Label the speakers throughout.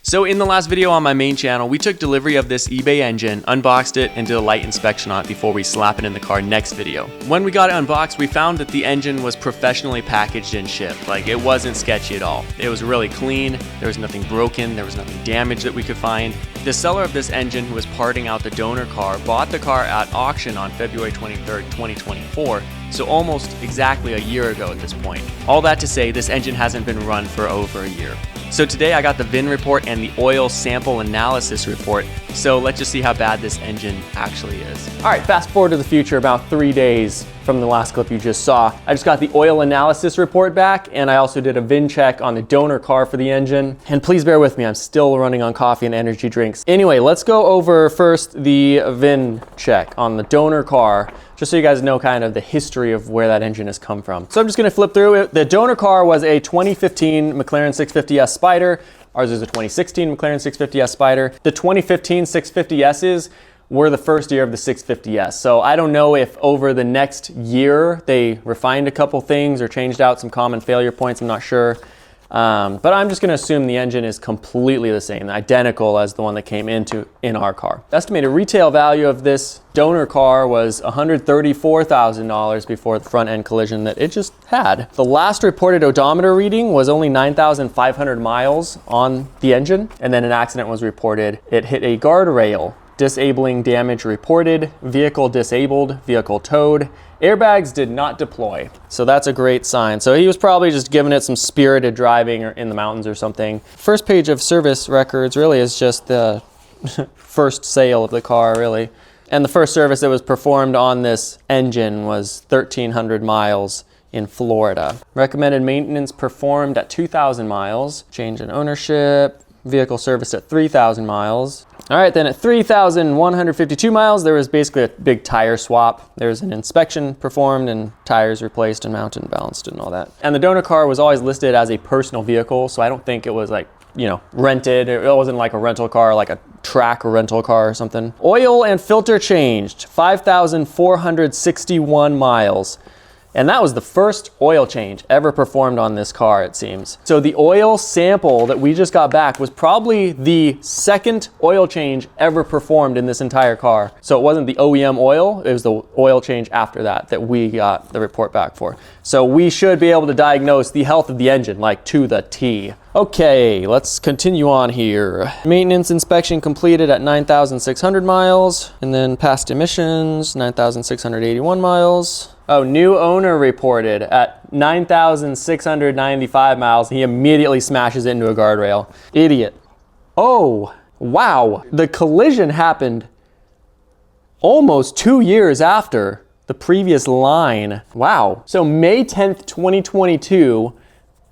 Speaker 1: So in the last video on my main channel, we took delivery of this eBay engine, unboxed it, and did a light inspection on it before we slap it in the car next video. When we got it unboxed, we found that the engine was professionally packaged and shipped. Like, it wasn't sketchy at all. It was really clean, there was nothing broken, there was nothing damaged that we could find. The seller of this engine, who was parting out the donor car, bought the car at auction on February 23rd, 2024, so almost exactly a year ago at this point. All that to say, this engine hasn't been run for over a year. So today I got the VIN report and the oil sample analysis report, so let's just see how bad this engine actually is. All right, fast forward to the future about 3 days from the last clip you just saw. I just got the oil analysis report back, and I also did a VIN check on the donor car for the engine. And please bear with me, I'm still running on coffee and energy drinks. Anyway, let's go over first the VIN check on the donor car, just so you guys know kind of the history of where that engine has come from. So I'm just gonna flip through it. The donor car was a 2015 McLaren 650S Spider. Ours is a 2016 McLaren 650S Spider. The 2015 650Ss were the first year of the 650S. So I don't know if over the next year they refined a couple things or changed out some common failure points, I'm not sure. But I'm just gonna assume the engine is completely the same, identical as the one that came in our car. Estimated retail value of this donor car was $134,000 before the front end collision that it just had. The last reported odometer reading was only 9,500 miles on the engine, and then an accident was reported. It hit a guardrail. Disabling damage reported, vehicle disabled, vehicle towed. Airbags did not deploy. So that's a great sign. So he was probably just giving it some spirited driving or in the mountains or something. First page of service records really is just the first sale of the car, really. And the first service that was performed on this engine was 1,300 miles in Florida. Recommended maintenance performed at 2,000 miles. Change in ownership. Vehicle serviced at 3,000 miles. All right, then at 3,152 miles, there was basically a big tire swap. There was an inspection performed and tires replaced and mounted and balanced and all that. And the donor car was always listed as a personal vehicle, so I don't think it was like, you know, rented. It wasn't like a rental car, like a track rental car or something. Oil and filter changed, 5,461 miles. And that was the first oil change ever performed on this car, it seems. So the oil sample that we just got back was probably the second oil change ever performed in this entire car. So it wasn't the OEM oil, it was the oil change after that we got the report back for. So we should be able to diagnose the health of the engine, like to the T. Okay, let's continue on here. Maintenance inspection completed at 9,600 miles, and then past emissions, 9,681 miles. Oh, new owner reported at 9,695 miles. He immediately smashes it into a guardrail. Idiot. Oh, wow. The collision happened almost 2 years after the previous line. Wow. So May 10th, 2022,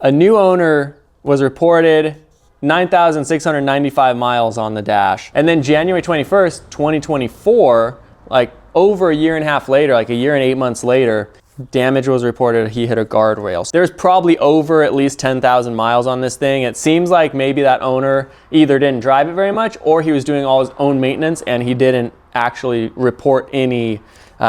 Speaker 1: a new owner was reported, 9,695 miles on the dash. And then January 21st, 2024, like over a year and a half later, like a year and 8 months later, damage was reported. He hit a guardrail. There's probably over at least 10,000 miles on this thing. It seems like maybe that owner either didn't drive it very much or he was doing all his own maintenance and he didn't actually report any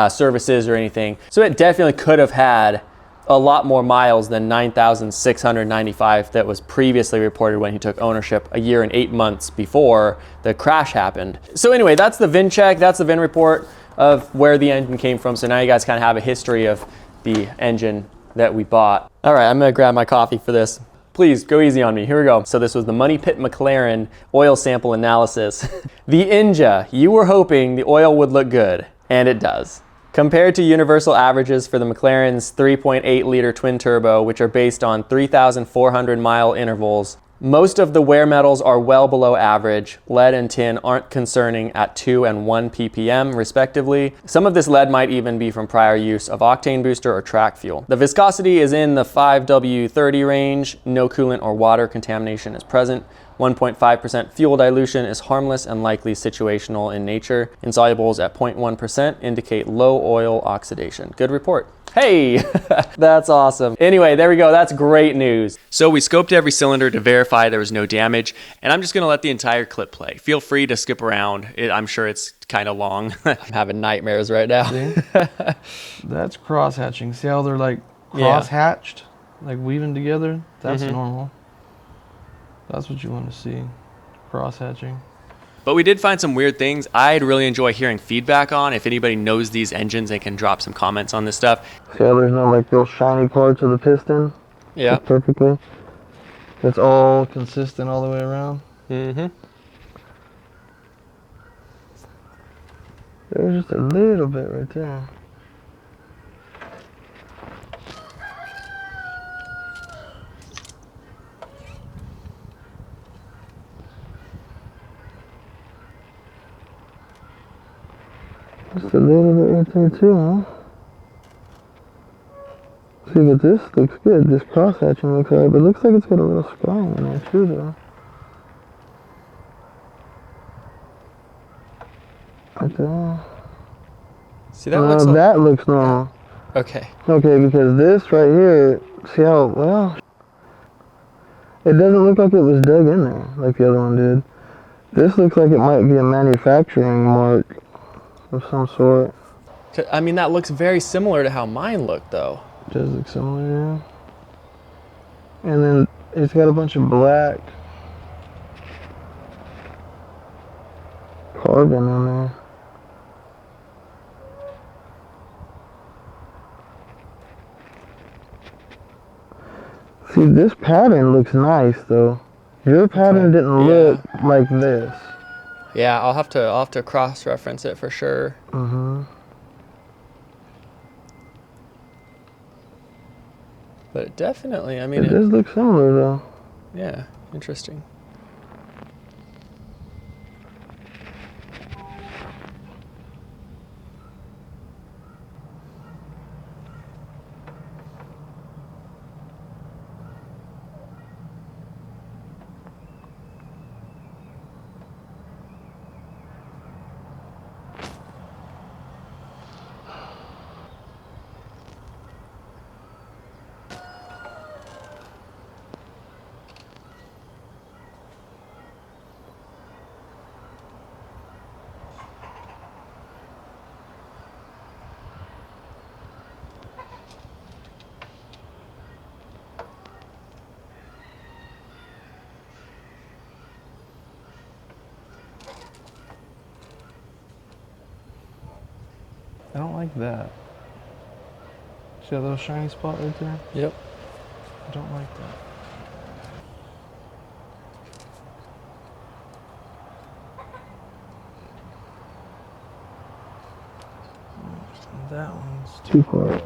Speaker 1: services or anything. So it definitely could have had a lot more miles than 9,695 that was previously reported when he took ownership a year and 8 months before the crash happened. So anyway, that's the VIN check, that's the VIN report of where the engine came from. So now you guys kind of have a history of the engine that we bought. All right, I'm gonna grab my coffee for this. Please go easy on me, here we go. So this was the Money Pit McLaren oil sample analysis. The Inja, you were hoping the oil would look good, and it does. Compared to universal averages for the McLaren's 3.8 liter twin turbo, which are based on 3,400 mile intervals, most of the wear metals are well below average. Lead and tin aren't concerning at 2 and 1 ppm respectively. Some of this lead might even be from prior use of octane booster or track fuel. The viscosity is in the 5W30 range. No coolant or water contamination is present. 1.5% fuel dilution is harmless and likely situational in nature. Insolubles at 0.1% indicate low oil oxidation. Good report. Hey, that's awesome. Anyway, there we go. That's great news. So we scoped every cylinder to verify there was no damage, and I'm just gonna let the entire clip play. Feel free to skip around. I'm sure it's kind of long. I'm having nightmares right now.
Speaker 2: That's cross hatching. See how they're like cross hatched, like weaving together? That's normal. That's what you want to see. cross hatching.
Speaker 1: But we did find some weird things I'd really enjoy hearing feedback on. If anybody knows these engines, they can drop some comments on this stuff.
Speaker 2: See how there's no like real shiny parts of the piston?
Speaker 1: Yeah.
Speaker 2: Perfectly. It's all consistent all the way around.
Speaker 1: Mm-hmm.
Speaker 2: There's just a little bit right there. Just a little bit right there too, huh? See, but this looks good. This cross hatching looks alright, but it looks like it's got a little scarring in there too, though. Right there.
Speaker 1: See, that looks like...
Speaker 2: that looks normal.
Speaker 1: Okay.
Speaker 2: Okay, because this right here, see how, well, it doesn't look like it was dug in there like the other one did. This looks like it might be a manufacturing mark of some sort.
Speaker 1: I mean, that looks very similar to how mine looked, though.
Speaker 2: It does look similar, yeah. And then it's got a bunch of black carbon in there. See, this pattern looks nice, though. Your pattern didn't look like this.
Speaker 1: Yeah, I'll have to cross-reference it for sure.
Speaker 2: Mm-hmm.
Speaker 1: But it definitely, I mean...
Speaker 2: It does look similar, though.
Speaker 1: Yeah, interesting.
Speaker 2: I don't like that. See that little shiny spot right there?
Speaker 1: Yep.
Speaker 2: I don't like that. That one's too far.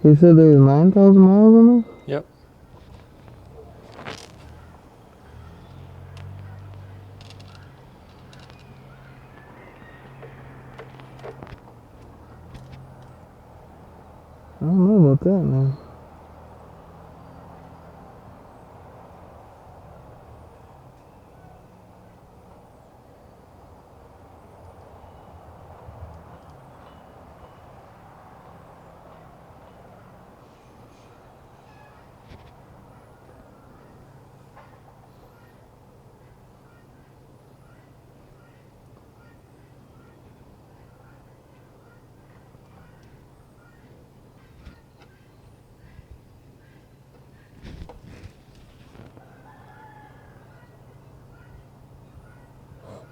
Speaker 2: He said there's 9,000 miles on this?
Speaker 1: Yep.
Speaker 2: I don't know about that, man.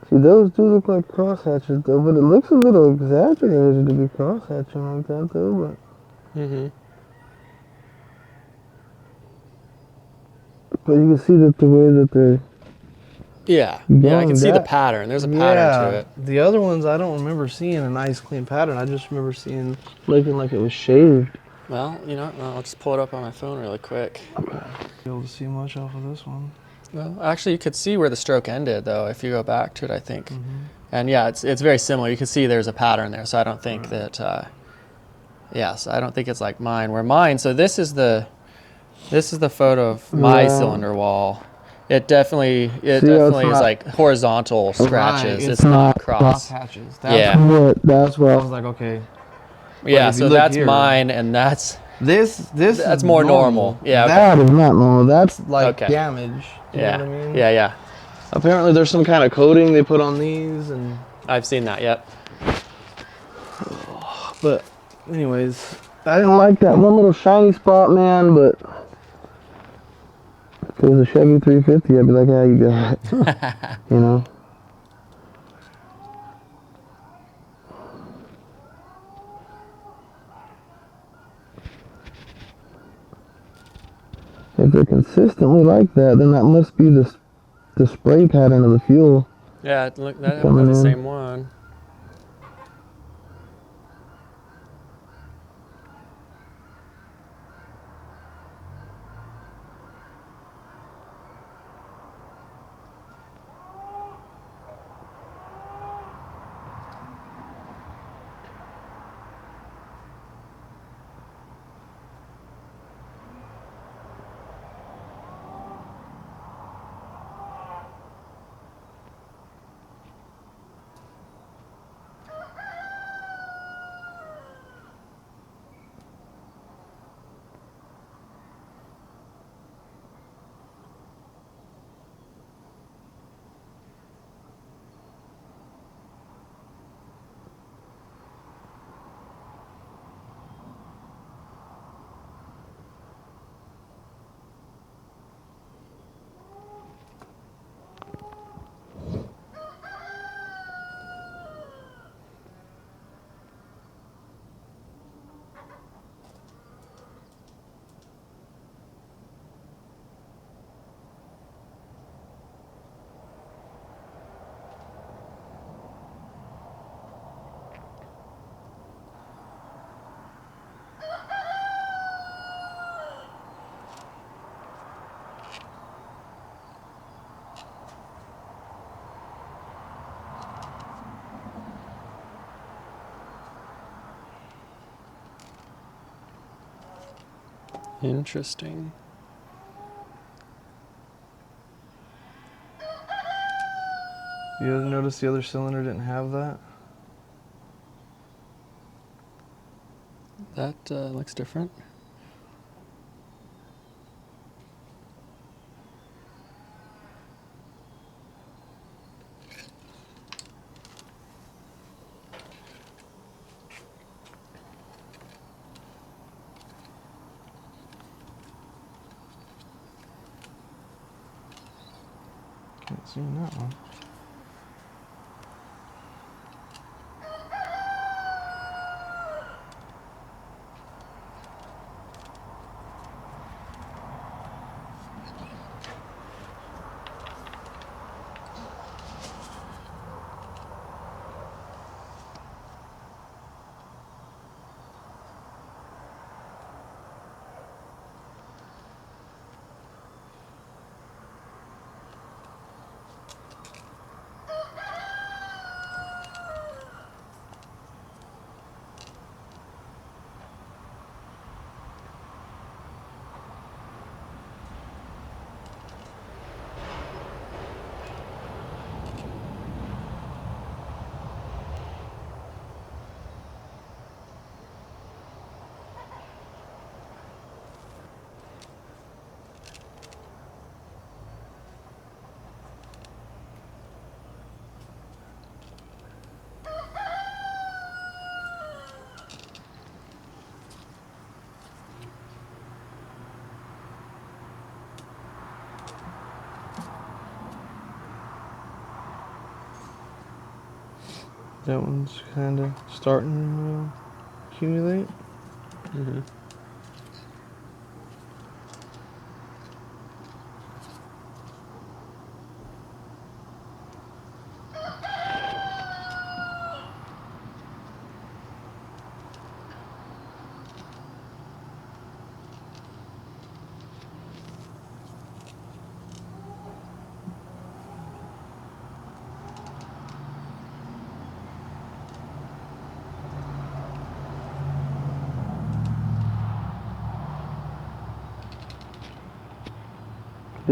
Speaker 2: See, those do look like crosshatches, though, but it looks a little exaggerated to be crosshatching like that, though,
Speaker 1: Mm-hmm.
Speaker 2: but you can see that the way that they're...
Speaker 1: Yeah. Yeah, I
Speaker 2: Going
Speaker 1: can see the
Speaker 2: that-
Speaker 1: pattern. There's a pattern to it.
Speaker 2: The other ones, I don't remember seeing a nice, clean pattern. I just remember seeing, looking like it was shaved.
Speaker 1: Well, you know, I'll just pull it up on my phone really quick.
Speaker 2: Okay. Be able to see much off of this one.
Speaker 1: Well, actually, you could see where the stroke ended, though, if you go back to it, I think.
Speaker 2: Mm-hmm.
Speaker 1: And yeah, it's very similar. You can see there's a pattern there, so I don't think that, yes, I don't think it's like mine. Where mine, so this is the This is the photo of my
Speaker 2: Yeah.
Speaker 1: cylinder wall. It definitely
Speaker 2: See,
Speaker 1: definitely is
Speaker 2: not,
Speaker 1: like horizontal scratches.
Speaker 2: Right,
Speaker 1: It's not cross.
Speaker 2: hatches.
Speaker 1: Yeah.
Speaker 2: That's what I was like, okay.
Speaker 1: Yeah,
Speaker 2: if you
Speaker 1: so
Speaker 2: look
Speaker 1: that's
Speaker 2: here,
Speaker 1: mine, and that's
Speaker 2: This
Speaker 1: that's
Speaker 2: is
Speaker 1: more normal. Yeah, okay.
Speaker 2: That is not normal. That's like
Speaker 1: Okay.
Speaker 2: damage. You
Speaker 1: Yeah.
Speaker 2: know what I mean?
Speaker 1: Yeah, yeah.
Speaker 2: Apparently there's some kind of coating they put on these, and
Speaker 1: I've seen that, yep.
Speaker 2: but anyways, I didn't like that one little shiny spot, man, but if it was a Chevy 350, I'd be like, yeah, you got it. You know? If they're consistently like that, then that must be the spray pattern of the fuel.
Speaker 1: Yeah, look, that's
Speaker 2: Coming
Speaker 1: the
Speaker 2: in.
Speaker 1: same one. Interesting.
Speaker 2: You notice the other cylinder didn't have that?
Speaker 1: That looks different.
Speaker 2: Can't see that one. That one's kind of starting to accumulate.
Speaker 1: Mm-hmm.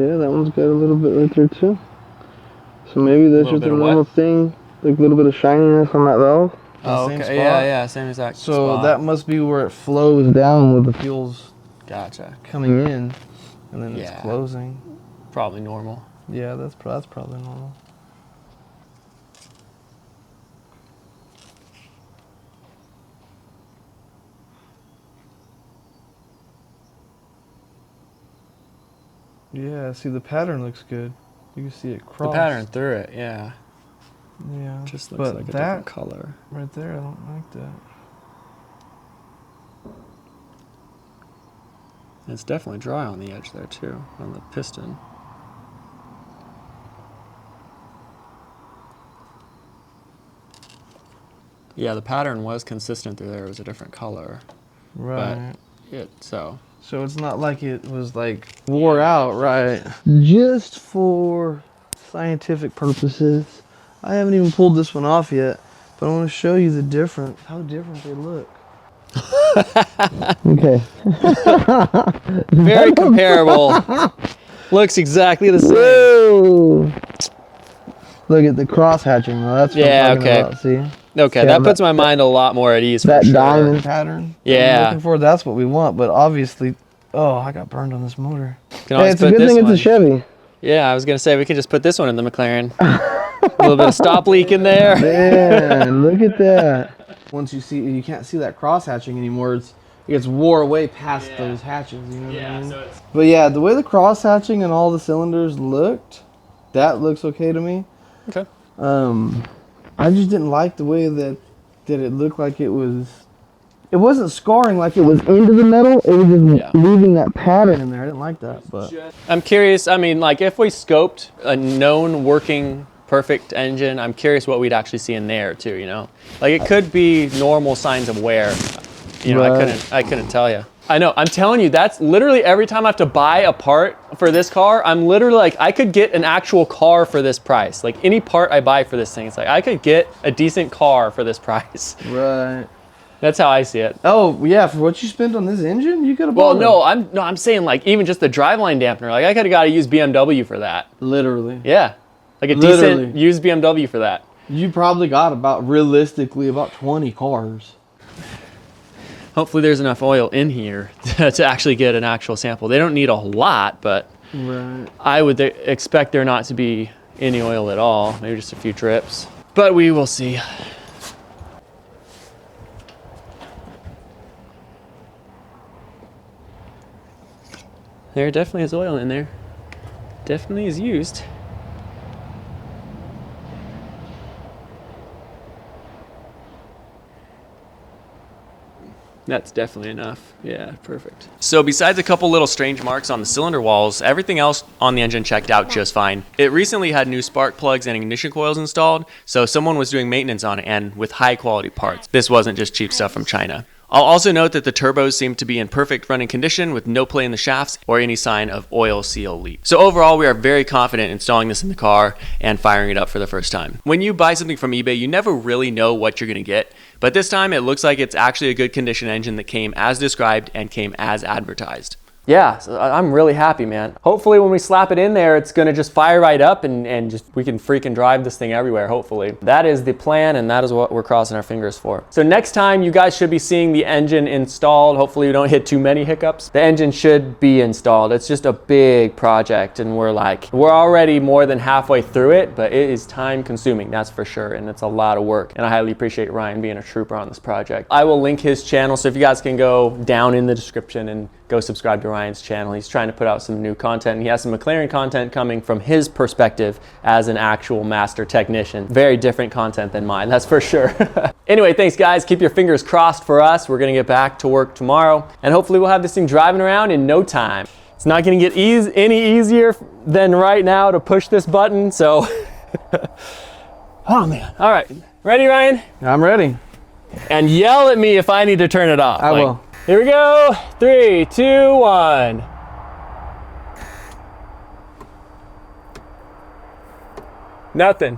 Speaker 2: Yeah, that one's got a little bit right there too. So maybe that's just a normal thing, like a little bit of shininess on that valve.
Speaker 1: Oh,
Speaker 3: Same
Speaker 1: okay.
Speaker 3: spot.
Speaker 1: Yeah, same exact
Speaker 3: So
Speaker 1: spot.
Speaker 3: that must be where it flows down with the fuel's
Speaker 1: Gotcha.
Speaker 3: coming in, and then it's closing.
Speaker 1: Probably normal.
Speaker 3: Yeah, that's probably normal. Yeah, see, the pattern looks good. You can see it cross.
Speaker 1: The pattern through it, yeah.
Speaker 3: Yeah.
Speaker 1: Just looks like a different color.
Speaker 3: Right there, I don't like that.
Speaker 1: It's definitely dry on the edge there too, on the piston. Yeah, the pattern was consistent through there. It was a different color.
Speaker 3: Right.
Speaker 1: But so
Speaker 3: it's not like it was like wore out, right? Just for scientific purposes, I haven't even pulled this one off yet, but I want to show you how different they look.
Speaker 2: Okay.
Speaker 1: very comparable. Looks exactly the same.
Speaker 2: Whoa! Look at the cross hatching though. That's what I'm talking about. See?
Speaker 1: Okay, that puts my mind a lot more at ease.
Speaker 2: That
Speaker 1: for sure.
Speaker 2: diamond
Speaker 3: pattern.
Speaker 1: Yeah.
Speaker 3: I'm looking for, that's what we want, but obviously, oh, I got burned on this motor.
Speaker 2: Hey, it's a good thing it's a Chevy.
Speaker 1: Yeah, I was gonna say we could just put this one in the McLaren. A little bit of stop leak in there.
Speaker 2: Man, look at that.
Speaker 3: Once you can't see that cross hatching anymore. It gets wore away past those hatches. You know what I mean? But yeah, the way the cross hatching and all the cylinders looked, that looks okay to me.
Speaker 1: Okay.
Speaker 3: I just didn't like the way that it looked like it wasn't scarring like it was into the metal. It was just leaving that pattern in there. I didn't like that. But
Speaker 1: I'm curious. I mean, like if we scoped a known working perfect engine, I'm curious what we'd actually see in there too. You know, like it could be normal signs of wear. You know, I couldn't tell you. I know, I'm telling you, that's literally every time I have to buy a part for this car, I'm literally like, I could get an actual car for this price. Like any part I buy for this thing, it's like, I could get a decent car for this price.
Speaker 3: Right.
Speaker 1: That's how I see it.
Speaker 3: Oh yeah, for what you spent on this engine, you could have bought
Speaker 1: it. I'm saying like even just the driveline dampener, like I could have got a used BMW for that.
Speaker 3: Literally.
Speaker 1: Yeah, like a decent used BMW for that.
Speaker 3: You probably got realistically about 20 cars.
Speaker 1: Hopefully there's enough oil in here to actually get an actual sample. They don't need a whole lot, but I would expect there not to be any oil at all. Maybe just a few drips, but we will see. There definitely is oil in there. Definitely is used. That's definitely enough. Yeah, perfect. So besides a couple little strange marks on the cylinder walls, everything else on the engine checked out just fine. It recently had new spark plugs and ignition coils installed, so someone was doing maintenance on it and with high quality parts. This wasn't just cheap stuff from China. I'll also note that the turbos seem to be in perfect running condition with no play in the shafts or any sign of oil seal leak. So overall, we are very confident installing this in the car and firing it up for the first time. When you buy something from eBay, you never really know what you're gonna get, but this time it looks like it's actually a good condition engine that came as described and came as advertised. Yeah, so I'm really happy, man. Hopefully when we slap it in there, it's gonna just fire right up and just we can freaking drive this thing everywhere, hopefully. That is the plan and that is what we're crossing our fingers for. So next time you guys should be seeing the engine installed. Hopefully we don't hit too many hiccups. The engine should be installed. It's just a big project and we're already more than halfway through it, but it is time consuming, that's for sure. And it's a lot of work. And I highly appreciate Ryan being a trooper on this project. I will link his channel so if you guys can go down in the description and go subscribe to Ryan's channel. He's trying to put out some new content. And he has some McLaren content coming from his perspective as an actual master technician. Very different content than mine, that's for sure. Anyway, thanks guys. Keep your fingers crossed for us. We're gonna get back to work tomorrow and hopefully we'll have this thing driving around in no time. It's not gonna get any easier than right now to push this button, so. Oh man, all right. Ready, Ryan?
Speaker 3: I'm ready.
Speaker 1: And yell at me if I need to turn it off.
Speaker 3: I will.
Speaker 1: Here we go. 3, 2, 1. Nothing.